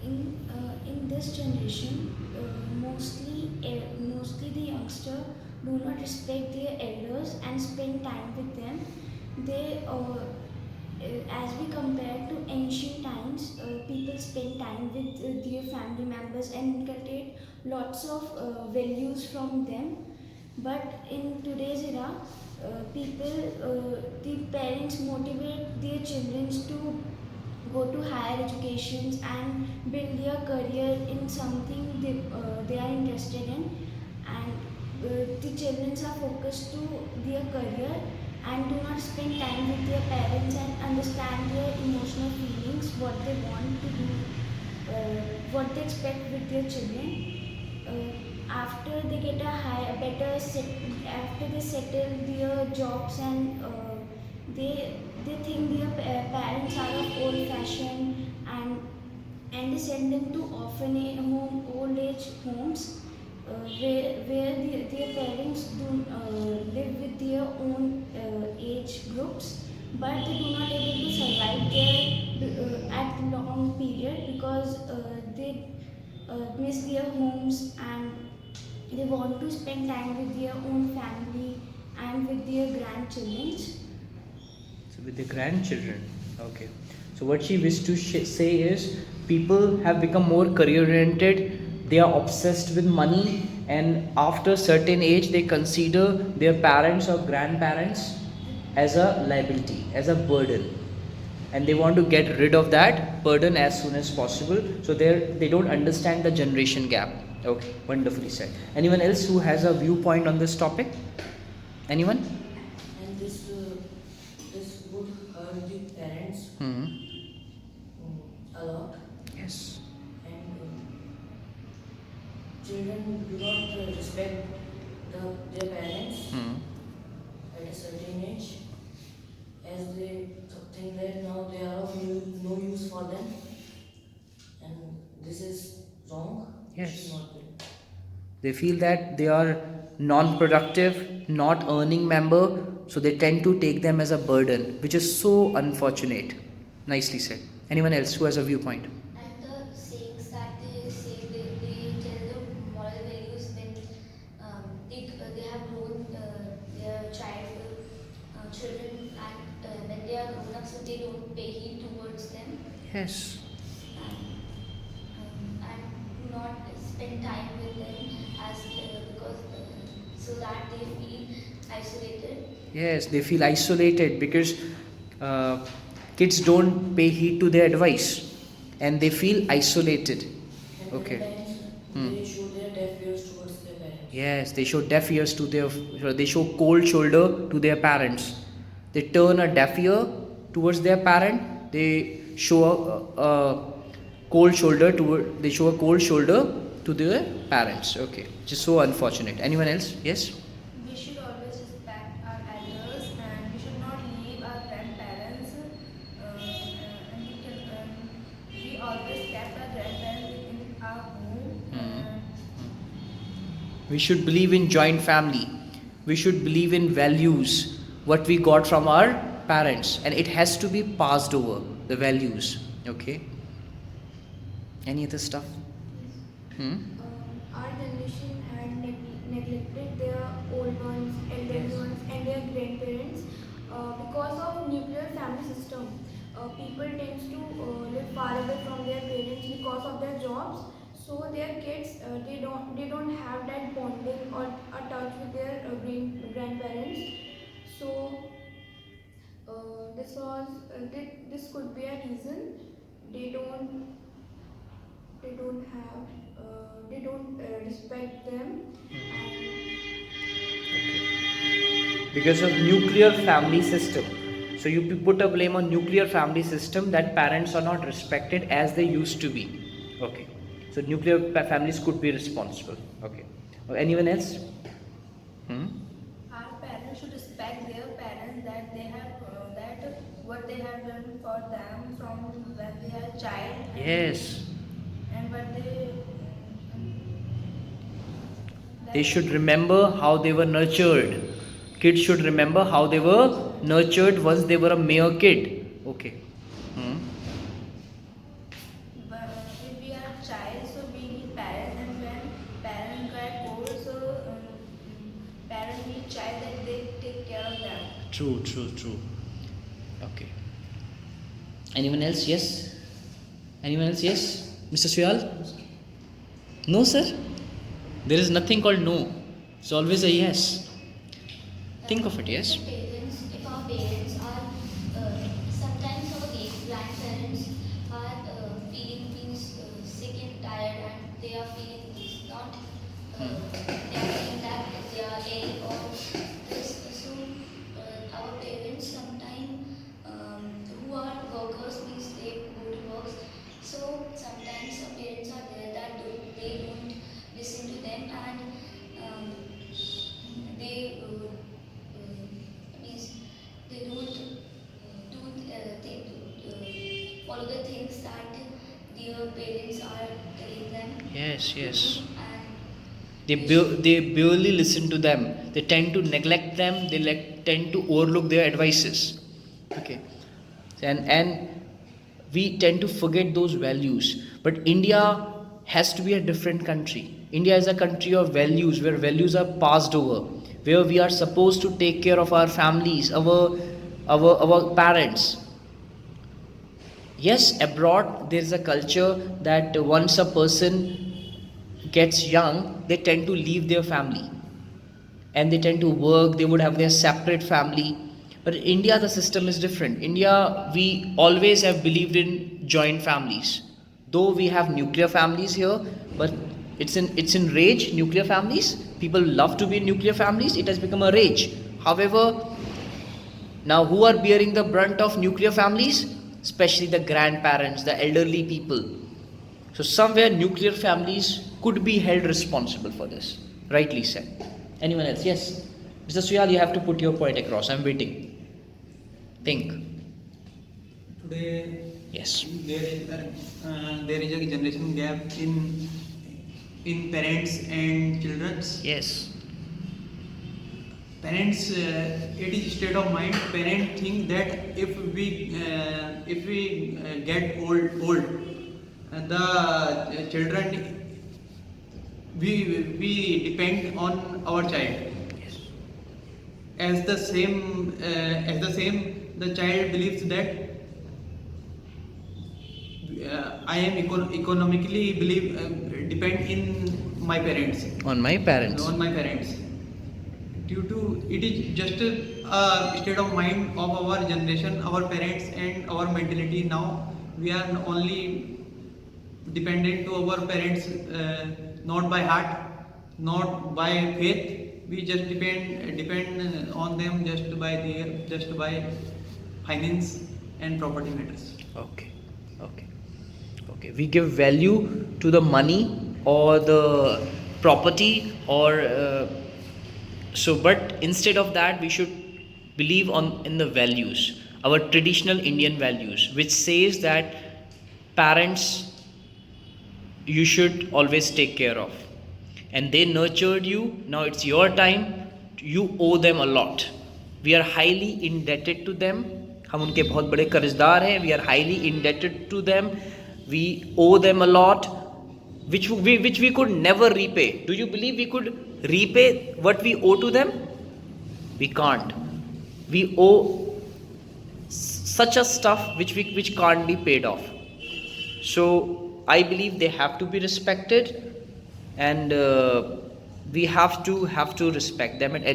in this generation, mostly the youngster do not respect their elders and spend time with them. They As we compare to ancient times, people spend time with their family members and inculcate lots of values from them. But in today's era, the parents motivate their children to go to higher educations and build their career in something they are interested in, and the children are focused to their career and do not spend time with their parents and understand their emotional feelings, what they want to do, what they expect with their children. After they get a high, better set, after they settle their jobs and they think their parents are of old fashion, and they send them to orphanage home, old age homes, where their parents do live with their own age groups, but they do not able to survive there at long period because they miss their homes, and they want to spend time with their own family and with their grandchildren. So with the grandchildren, okay. So what she wished to say is people have become more career oriented. They are obsessed with money, and after a certain age, they consider their parents or grandparents as a liability, as a burden, and they want to get rid of that burden as soon as possible. So they don't understand the generation gap. Okay, wonderfully said. Anyone else who has a viewpoint on this topic? Anyone? And this would hurt the parents a lot. Yes. And children do not respect their parents at a certain age, as they think that now they are of no use for them, and this is wrong. Yes. It should not be. They feel that they are non-productive, not earning member, so they tend to take them as a burden, which is so unfortunate. Nicely said. Anyone else who has a viewpoint? And the sayings that they say, they tell the moral values when they have grown their children, and when they are grown up, so they don't pay heed towards them, Yes. and do not spend time with them as because so that they feel isolated. Yes, they feel isolated because kids don't pay heed to their advice and they feel isolated. And Okay. many times they show their deaf ears towards their parents. Yes, they show deaf ears to they show cold shoulder to their parents. They turn a deaf ear towards their parent. They show a cold shoulder to their parents. Okay, which is so unfortunate. Anyone else? Yes. We should always respect our elders, and we should not leave our grandparents. We always kept our grandparents in our home. We should believe in joint family. We should believe in values, what we got from our parents, and it has to be passed over, the values. Okay. Any other stuff? Our generation had neglected their old ones, elderly Yes. ones, and their grandparents because of nuclear family system. People tend to live far away from their parents because of their jobs. So their kids they don't have that bonding or a touch with their grandparents. So this could be a reason they don't respect them. Because of nuclear family system. So you put a blame on nuclear family system that parents are not respected as they used to be. Okay. So nuclear families could be responsible. Okay. Anyone else? Our parents should respect their parents, that they have that what they have done for them from when they are child. Yes. And what They should remember how they were nurtured. Kids should remember how they were nurtured once they were a mere kid. Okay. But if we are child, so we need parents, and when parents get old, so parents need child that they take care of them. True, true, true. Okay. Anyone else? Yes. Anyone else? Yes. Mr. Suyal? No, sir. There is nothing called no. It's always a yes. Think of it. Yes. If our parents are, sometimes our grandparents are feeling sick and tired, and they are feeling not, they are feeling that they are ill or this. So our parents sometimes, who are workers, means they go to work. So sometimes our parents are there that they don't listen to them, and they means they don't follow the things that their parents are telling them. Yes. Yes. And They barely listen to them. They tend to neglect them. They tend to overlook their advices. Okay. And we tend to forget those values. But India has to be a different country. India is a country of values, where values are passed over, where we are supposed to take care of our families, our parents. Yes, abroad there is a culture that once a person gets young, they tend to leave their family and they tend to work, they would have their separate family. But in India, the system is different. India, we always have believed in joint families. Though we have nuclear families here, but it's in rage, nuclear families. People love to be in nuclear families. It has become a rage. However, now who are bearing the brunt of nuclear families? Especially the grandparents, the elderly people. So somewhere nuclear families could be held responsible for this. Rightly said. Anyone else? Yes. Mr. Suyal, you have to put your point across. I'm waiting. Think. Today, Yes. there is a generation gap in parents and children. Yes. Parents, it is state of mind. Parents think that if we get old, the children, we depend on our child. Yes. As the same, the child believes that I am economically depend in my parents. On my parents. On my parents. Due to it is just a state of mind of our generation, our parents and our mentality. Now we are only dependent to our parents, not by heart, not by faith. We just depend on them just by finance and property matters. Okay. We give value to the money or the property or but instead of that, we should believe in the values, our traditional Indian values, which says that parents you should always take care of, and they nurtured you. Now it's your time. You owe them a lot. We are highly indebted to them. हम उनके बहुत बड़े कर्जदार हैं. We are highly indebted to them. We owe them a lot, which we could never repay. Do you believe we could repay what we owe to them? We can't. We owe such a stuff which can't be paid off. So I believe they have to be respected, and we have to respect them at any